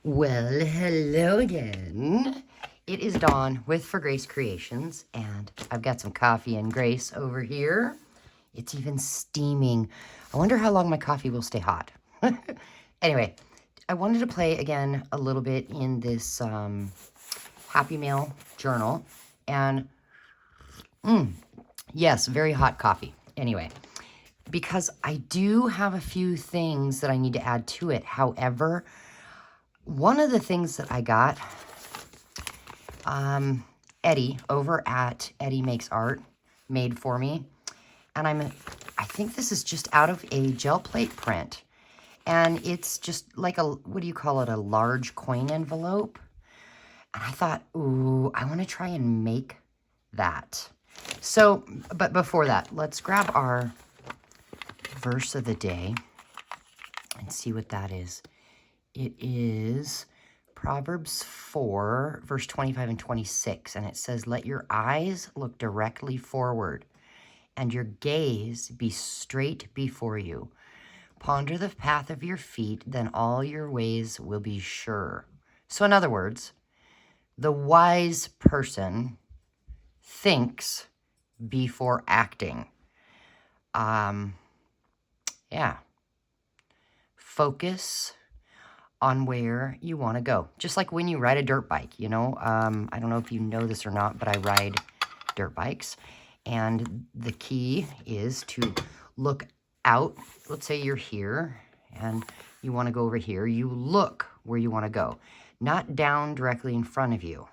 Well, hello again. It is Dawn with For Grace Creations, and I've got some coffee and Grace over here. It's even steaming. I wonder how long my coffee will stay hot. Anyway, I wanted to play again a little bit in this Happy Mail journal, and yes, very hot coffee. Anyway, because I do have a few things that I need to add to it. However, one of the things that I got, Eddie over at Eddie Makes Art made for me, and I think this is just out of a gel plate print, and it's just like a, what do you call it, a large coin envelope, and I thought, ooh, I want to try and make that. So, but before that, let's grab our verse of the day and see what that is. It is Proverbs 4, verse 25 and 26, and it says, "Let your eyes look directly forward, and your gaze be straight before you. Ponder the path of your feet, then all your ways will be sure." So in other words, the wise person thinks before acting. Yeah. Focus on where you want to go. Just like when you ride a dirt bike, you know, I don't know if you know this or not, but I ride dirt bikes. And the key is to look out. Let's say you're here and you want to go over here. You look where you want to go, not down directly in front of you.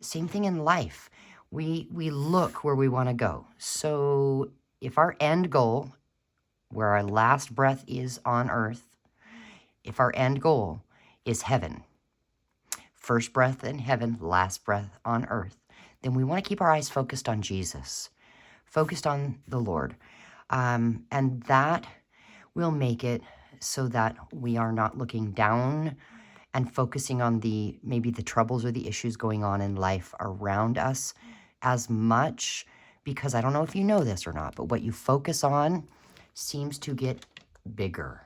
Same thing in life. We look where we want to go. So if our end goal, where our last breath is on earth, if our end goal is heaven, first breath in heaven, last breath on earth, then we want to keep our eyes focused on Jesus, focused on the Lord. And that will make it so that we are not looking down and focusing on maybe the troubles or the issues going on in life around us as much, because I don't know if you know this or not, but what you focus on seems to get bigger.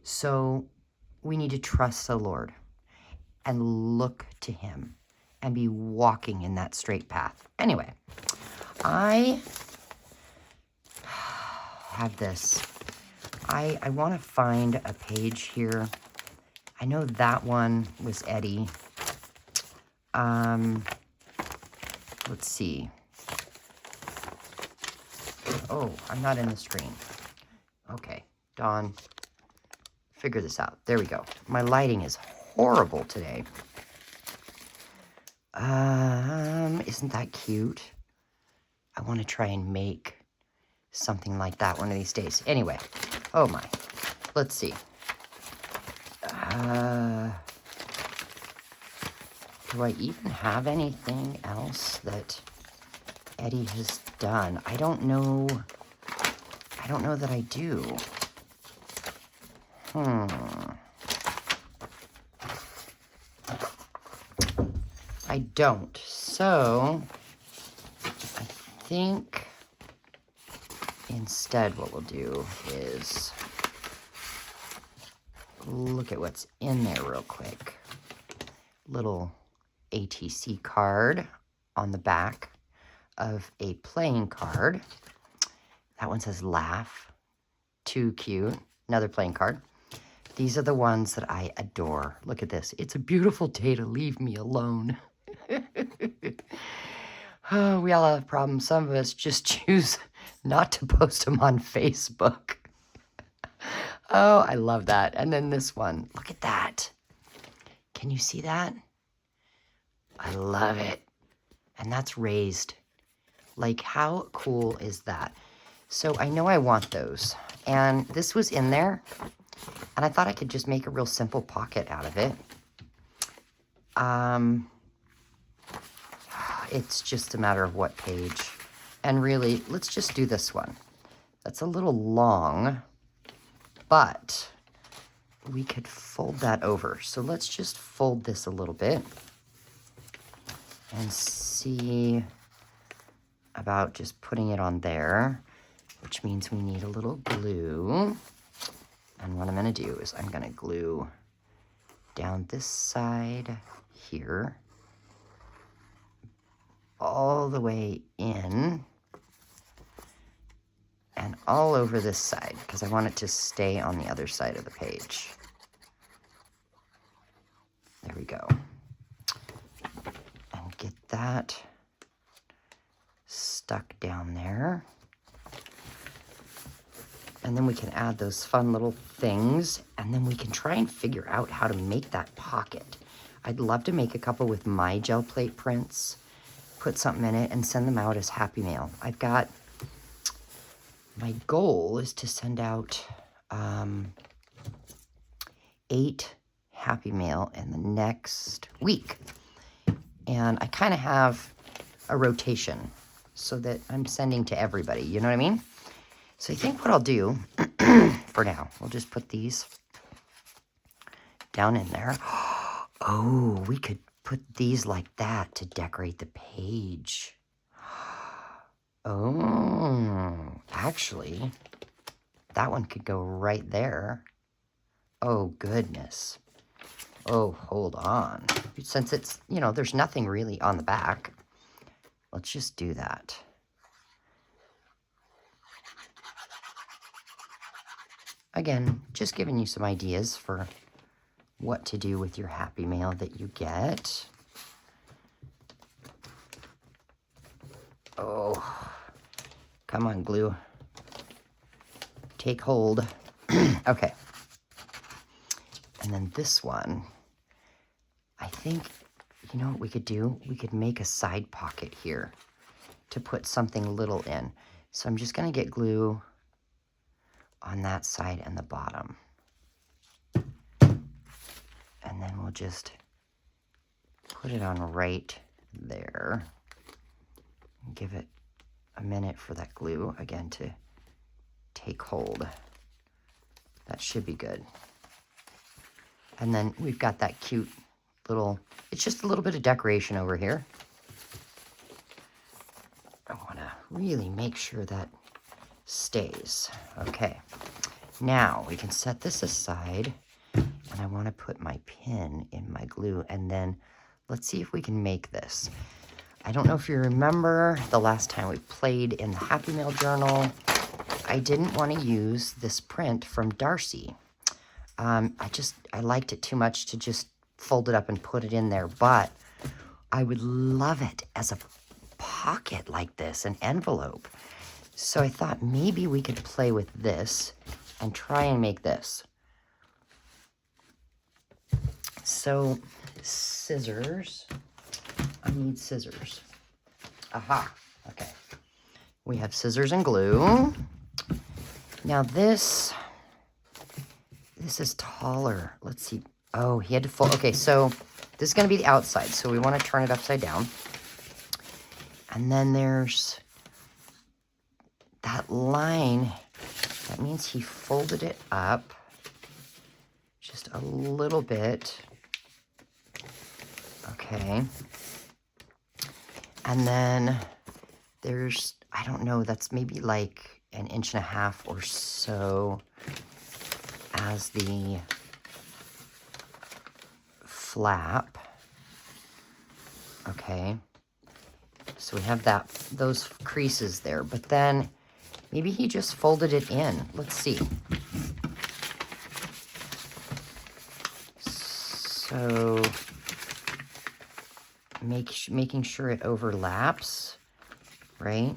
So we need to trust the Lord and look to him and be walking in that straight path. Anyway, I have this. I want to find a page here. I know that one was Eddie. Let's see. Oh, I'm not in the screen. Okay, Dawn, figure this out. There we go. My lighting is horrible today. Isn't that cute? I want to try and make something like that one of these days. Anyway, oh my. Let's see. Do I even have anything else that Eddie has done? I don't know that I do. I don't. So I think instead what we'll do is look at what's in there real quick. Little ATC card on the back of a playing card. That one says laugh. Too cute. Another playing card. These are the ones that I adore. Look at this. It's a beautiful day to leave me alone. Oh, we all have problems. Some of us just choose not to post them on Facebook. Oh, I love that. And then this one. Look at that. Can you see that? I love it. And that's raised. Like, how cool is that? So I know I want those. And this was in there. And I thought I could just make a real simple pocket out of it. It's just a matter of what page. And really, let's just do this one. That's a little long, but we could fold that over. So let's just fold this a little bit and see about just putting it on there, which means we need a little glue. And what I'm going to do is I'm going to glue down this side here, all the way in, and all over this side, because I want it to stay on the other side of the page. There we go. And get that stuck down there. And then we can add those fun little things, and then we can try and figure out how to make that pocket. I'd love to make a couple with my gel plate prints, put something in it, and send them out as Happy Mail. I've got, my goal is to send out 8 Happy Mail in the next week. And I kind of have a rotation so that I'm sending to everybody, you know what I mean? So I think what I'll do for now, we'll just put these down in there. Oh, we could put these like that to decorate the page. Oh, actually, that one could go right there. Oh, goodness. Oh, hold on. Since it's, you know, there's nothing really on the back, let's just do that. Again, just giving you some ideas for what to do with your Happy Mail that you get. Oh, come on, glue. Take hold. Okay. And then this one, I think, you know what we could do? We could make a side pocket here to put something little in. So I'm just going to get glue on that side and the bottom. And then we'll just put it on right there. Give it a minute for that glue, again, to take hold. That should be good. And then we've got that cute little, it's just a little bit of decoration over here. I want to really make sure that stays. Okay, now we can set this aside, and I want to put my pin in my glue, and then let's see if we can make this. I don't know if you remember the last time we played in the Happy Mail journal, I didn't want to use this print from Darcy. I liked it too much to just fold it up and put it in there, but I would love it as a pocket like this, an envelope. So I thought maybe we could play with this and try and make this. So, scissors. I need scissors. Aha, okay. We have scissors and glue. Now this is taller. Let's see. Oh, he had to fold. Okay, so this is going to be the outside, so we want to turn it upside down. And then there's that line. That means he folded it up just a little bit. Okay. And then there's, I don't know, that's maybe like 1.5 inches or so as the flap. Okay. So we have that, those creases there, but then maybe he just folded it in. Let's see. So making sure it overlaps, right?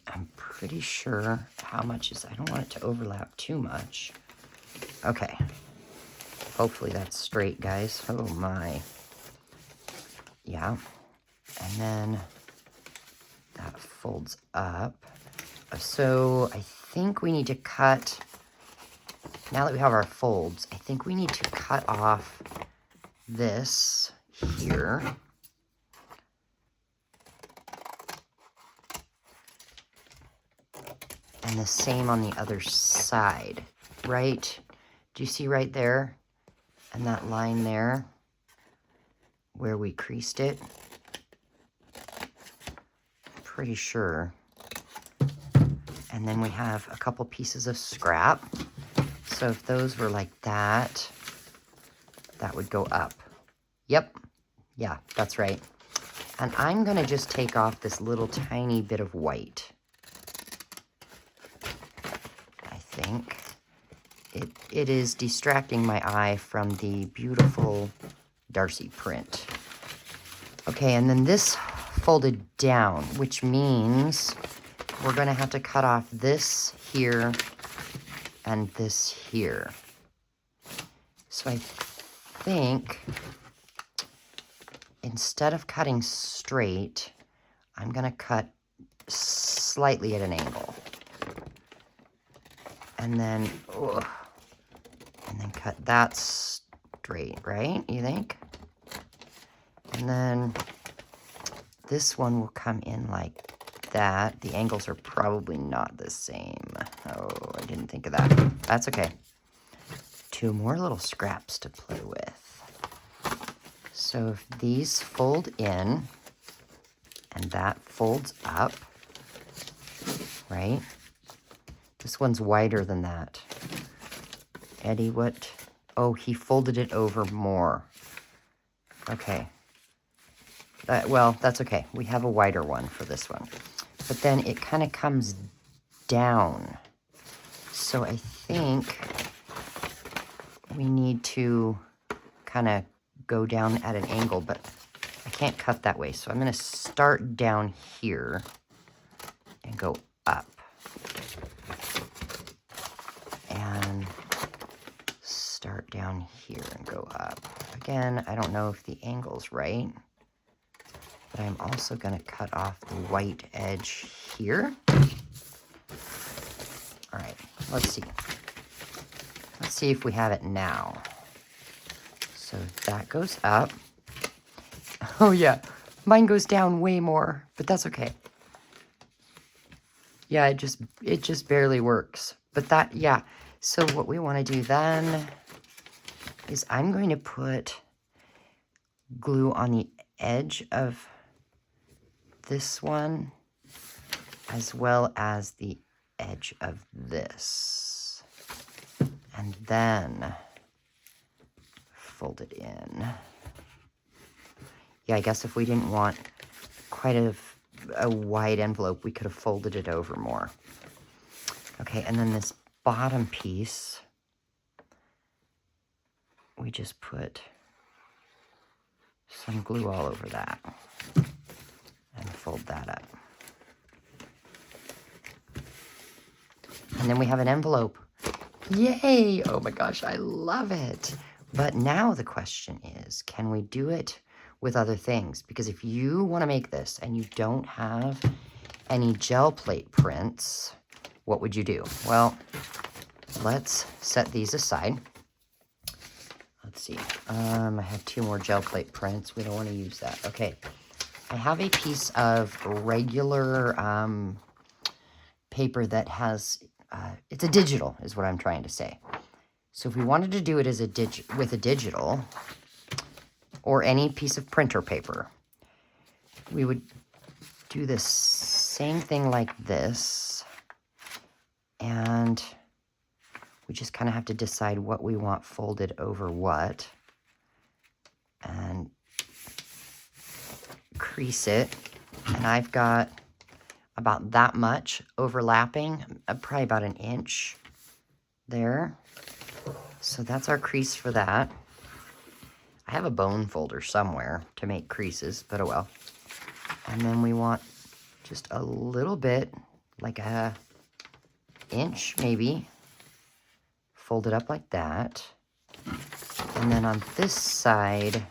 I'm pretty sure how much is, I don't want it to overlap too much. Okay. Hopefully that's straight, guys. Oh my. Yeah. And then that folds up. So I think we need to cut, now that we have our folds, I think we need to cut off this here. And the same on the other side, right? Do you see right there? And that line there where we creased it? Pretty sure. And then we have a couple pieces of scrap. So if those were like that, that would go up. Yep. Yeah, that's right. And I'm going to just take off this little tiny bit of white. I think. It is distracting my eye from the beautiful Darcy print. Okay, and then this folded down, which means we're going to have to cut off this here and this here. So I think instead of cutting straight, I'm going to cut slightly at an angle. And then cut that straight, right? You think? And then this one will come in like that. The angles are probably not the same. Oh, I didn't think of that. That's okay. 2 more little scraps to play with. So if these fold in and that folds up, right? This one's wider than that. Eddie, what? Oh, he folded it over more. Okay. Well, that's okay. We have a wider one for this one. But then it kind of comes down. So I think we need to kind of go down at an angle, but I can't cut that way. So I'm going to start down here and go up. And start down here and go up. Again, I don't know if the angle's right, but I'm also going to cut off the white edge here. All right, let's see. Let's see if we have it now. So that goes up. Oh yeah, mine goes down way more, but that's okay. Yeah, it just barely works. But that, yeah. So what we want to do then is I'm going to put glue on the edge of this one as well as the edge of this. And then fold it in. Yeah, I guess if we didn't want quite a wide envelope, we could have folded it over more. Okay, and then this bottom piece, we just put some glue all over that and fold that up. And then we have an envelope. Yay! Oh my gosh, I love it. But now the question is, can we do it with other things? Because if you want to make this and you don't have any gel plate prints, what would you do? Well, let's set these aside. Let's see. I have 2 more gel plate prints. We don't want to use that. Okay. I have a piece of regular paper that has, it's a digital is what I'm trying to say. So if we wanted to do it as with a digital or any piece of printer paper, we would do the same thing like this. And we just kind of have to decide what we want folded over what. And crease it. And I've got about that much overlapping, probably about 1 inch there. So that's our crease for that. I have a bone folder somewhere to make creases, but oh well. And then we want just a little bit, like a inch maybe, fold it up like that. And then on this side,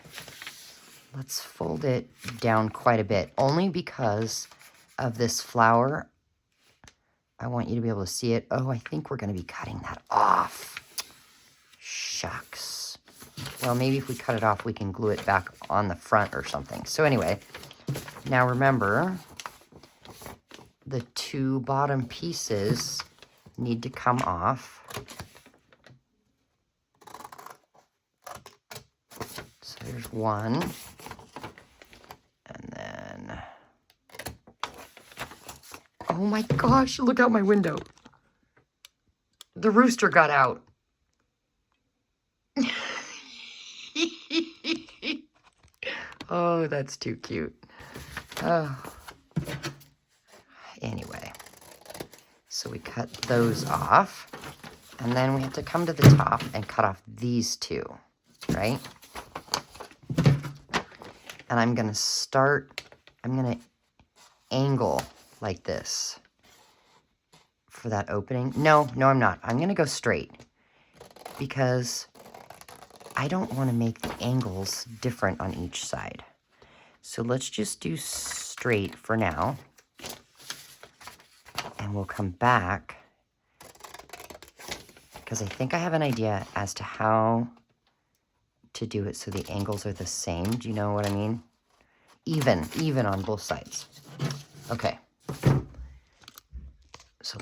let's fold it down quite a bit, only because of this flower. I want you to be able to see it. Oh, I think we're going to be cutting that off. Shucks. Well, maybe if we cut it off, we can glue it back on the front or something. So anyway, now remember, the 2 bottom pieces need to come off. So there's one. And then, oh my gosh, look out my window. The rooster got out. Oh, that's too cute. Oh. Anyway, so we cut those off, and then we have to come to the top and cut off these two, right? And I'm going to angle like this for that opening. No, I'm not. I'm going to go straight because I don't want to make the angles different on each side. So let's just do straight for now. And we'll come back because I think I have an idea as to how to do it so the angles are the same. Do you know what I mean? Even on both sides. Okay. So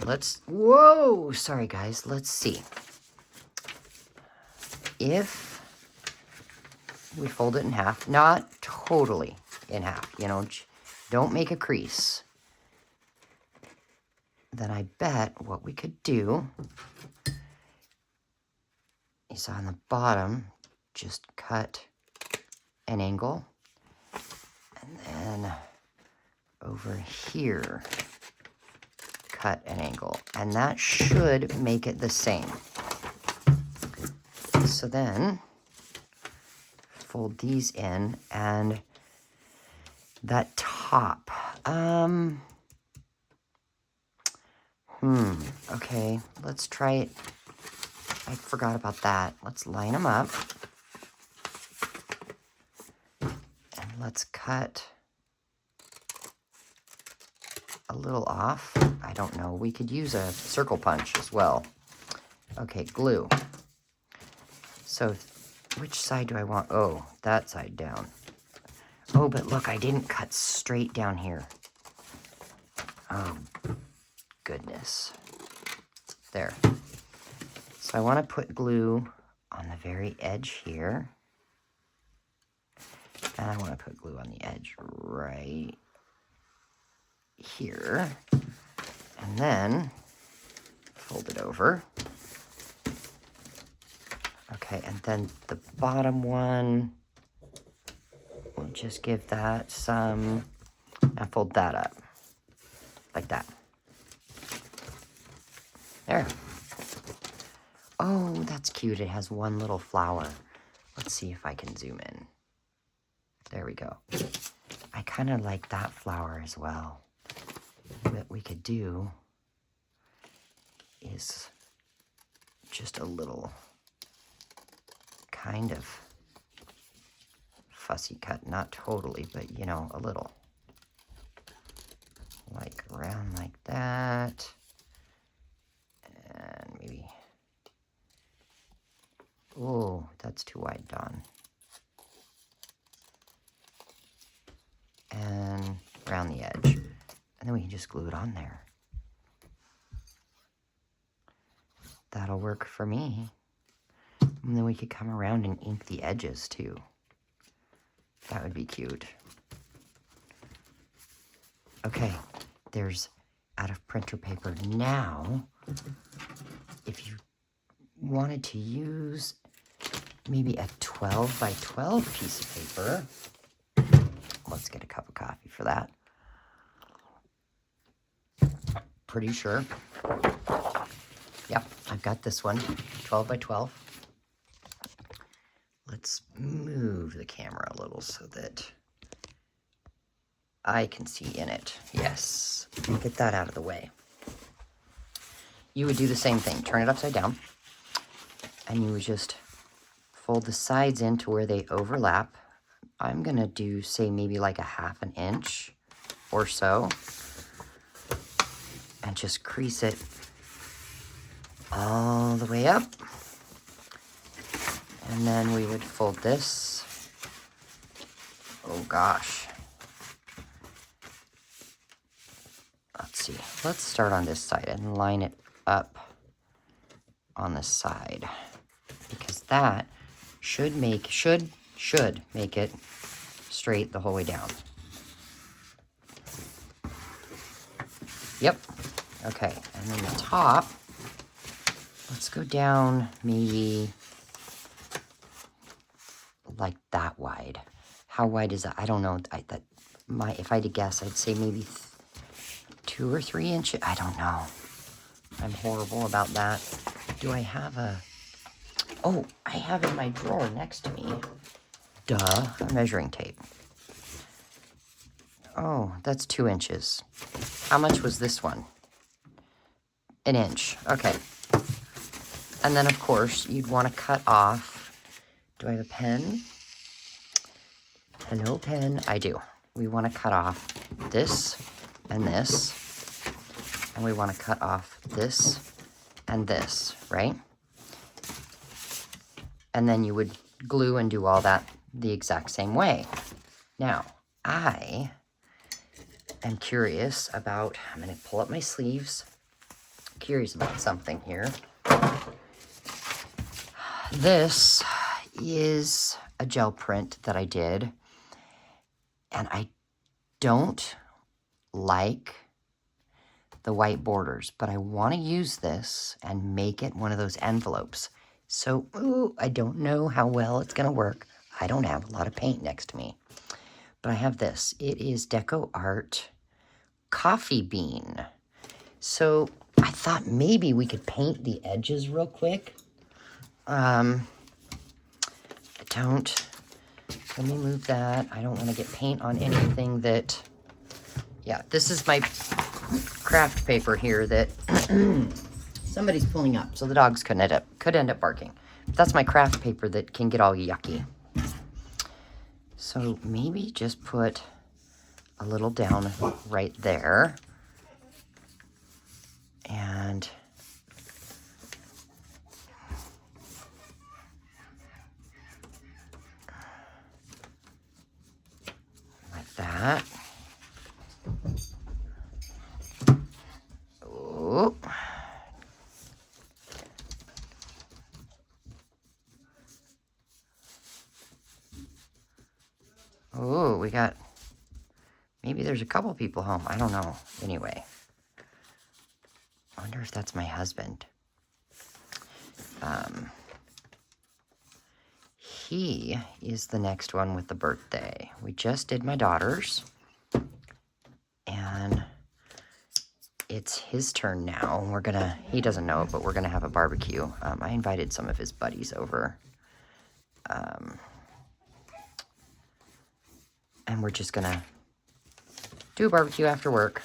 whoa, sorry guys, let's see. If we fold it in half, not totally in half, you know, don't make a crease. Then I bet what we could do is on the bottom, just cut an angle. And then over here, cut an angle. And that should make it the same. So then, fold these in, and that top, okay, let's try it. I forgot about that. Let's line them up. And let's cut a little off. I don't know. We could use a circle punch as well. Okay, glue. So which side do I want? Oh, that side down. Oh, but look, I didn't cut straight down here. Oh, goodness. There. So I want to put glue on the very edge here. And I want to put glue on the edge right here. And then fold it over. Okay, and then the bottom one, we'll just give that some, and fold that up, like that. There. Oh, that's cute. It has one little flower. Let's see if I can zoom in. There we go. I kind of like that flower as well. What we could do is just a little kind of fussy cut. Not totally, but you know, a little. Like around like that. And maybe, oh, that's too wide, Dawn. And around the edge. And then we can just glue it on there. That'll work for me. And then we could come around and ink the edges too. That would be cute. Okay, there's out of printer paper. Now, if you wanted to use maybe a 12 by 12 piece of paper, let's get a cup of coffee for that. Pretty sure. Yep, I've got this one, 12 by 12. Let's move the camera a little so that I can see in it. Yes, get that out of the way. You would do the same thing. Turn it upside down. And you would just fold the sides in to where they overlap. I'm going to do, say, maybe like a 1/2 inch or so. And just crease it all the way up. And then we would fold this. Oh, gosh. Let's see. Let's start on this side and line it up on the side. Because that should make it straight the whole way down. Yep. Okay. And then the top, let's go down maybe like that wide. How wide is that? I don't know. If I had to guess, I'd say maybe 2 or 3 inches. I don't know. I'm horrible about that. Do I have a... Oh, I have in my drawer next to me. Duh, a measuring tape. Oh, that's 2 inches. How much was this one? 1 inch. Okay. And then, of course, you'd want to cut off... Do I have a pen? Hello, pen. I do. We want to cut off this and this. And we want to cut off this and this, right? And then you would glue and do all that the exact same way. Now, I am curious about... I'm going to pull up my sleeves. Curious about something here. This is a gel print that I did. And I don't like the white borders, but I want to use this and make it one of those envelopes. So, ooh, I don't know how well it's going to work. I don't have a lot of paint next to me. But I have this. It is Deco Art Coffee Bean. So I thought maybe we could paint the edges real quick. Let me move that. I don't want to get paint on anything that... Yeah, this is my craft paper here that somebody's pulling up, so the dogs could end up barking. But that's my craft paper that can get all yucky. So maybe just put a little down right there. And like that. Oh. Oh, we got, maybe there's a couple people home. I don't know. Anyway, I wonder if that's my husband. He is the next one with the birthday. We just did my daughter's, and it's his turn now. He doesn't know it, but we're gonna have a barbecue. I invited some of his buddies over. And we're just gonna do a barbecue after work.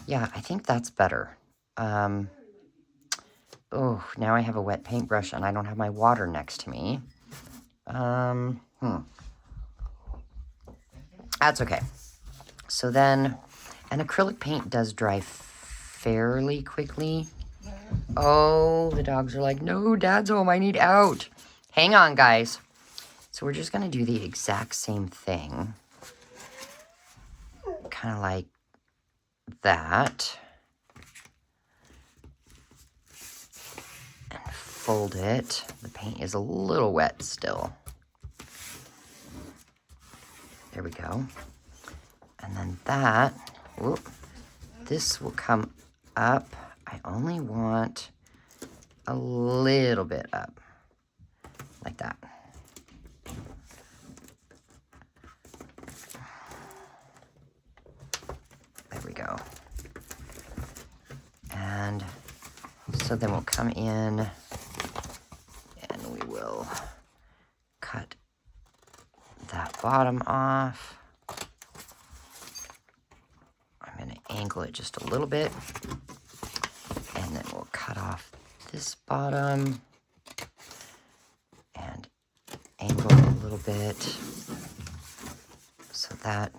Yeah, I think that's better. Oh, now I have a wet paintbrush and I don't have my water next to me. That's okay. So then, and acrylic paint does dry fairly quickly. Oh, the dogs are like, no, Dad's home, I need out. Hang on, guys. So we're just gonna do the exact same thing. Kind of like that. And fold it. The paint is a little wet still. There we go. And then that, whoop, this will come up. I only want a little bit up, like that. There we go. And so then we'll come in and we will cut that bottom off. I'm going to angle it just a little bit. And then we'll cut off this bottom and angle it a little bit. So that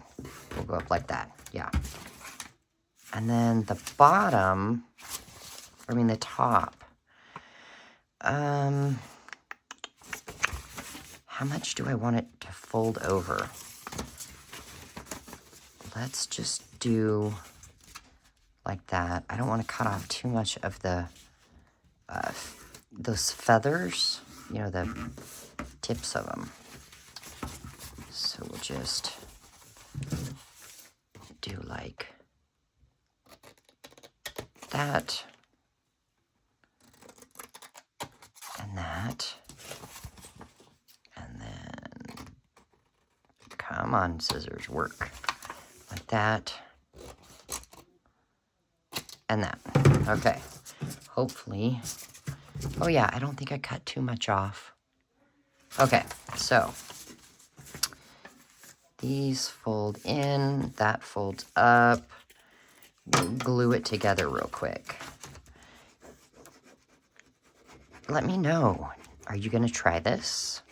will go up like that. Yeah. And then the bottom, the top. How much do I want it to fold over? Let's just do like that. I don't want to cut off too much of the those feathers, the tips of them. So we'll just do like that and that, and then Come on, scissors, work. Like that. And that. Okay. Hopefully. Oh yeah, I don't think I cut too much off. Okay, so these fold in, that folds up. We'll glue it together real quick. Let me know. Are you going to try this?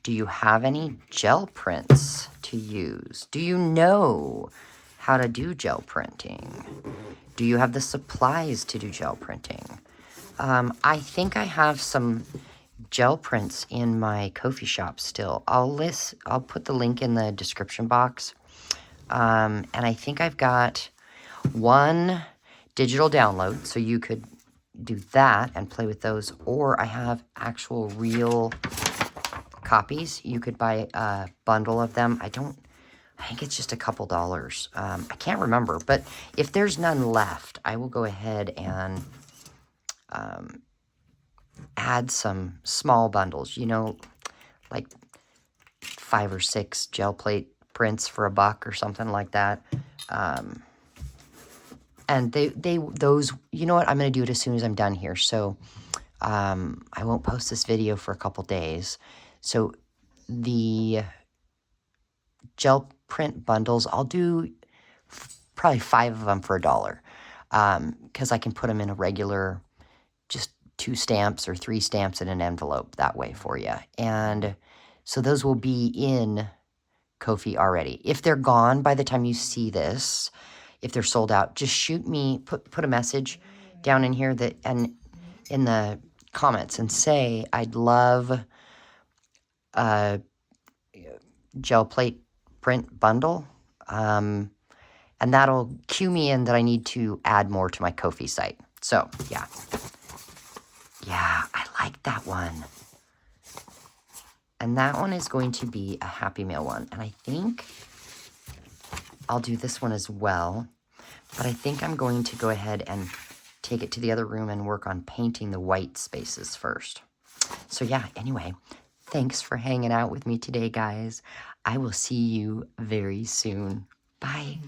Do you have any gel prints to use? Do you know how to do gel printing? Do you have the supplies to do gel printing? I think I have some gel prints in my Ko-fi shop still. I'll put the link in the description box. And I think I've got one digital download, so you could do that and play with those. Or I have actual real copies. You could buy a bundle of them. I think it's just a couple dollars. I can't remember, but if there's none left, I will go ahead and add some small bundles, you know, like 5 or 6 gel plate prints for $1 or something like that. And those, you know what, I'm going to do it as soon as I'm done here. So I won't post this video for a couple days. So the gel print bundles, I'll do probably 5 of them for $1. Because I can put them in a regular, just 2 stamps or 3 stamps in an envelope that way for you. And so those will be in Ko-fi already. If they're gone by the time you see this, if they're sold out, just shoot me, put a message down in here and in the comments and say, I'd love a gel plate print bundle. And that'll cue me in that I need to add more to my Ko-fi site. So, yeah. Yeah, I like that one. And that one is going to be a Happy Meal one. And I think I'll do this one as well. But I think I'm going to go ahead and take it to the other room and work on painting the white spaces first. So yeah, anyway, thanks for hanging out with me today, guys. I will see you very soon. Bye.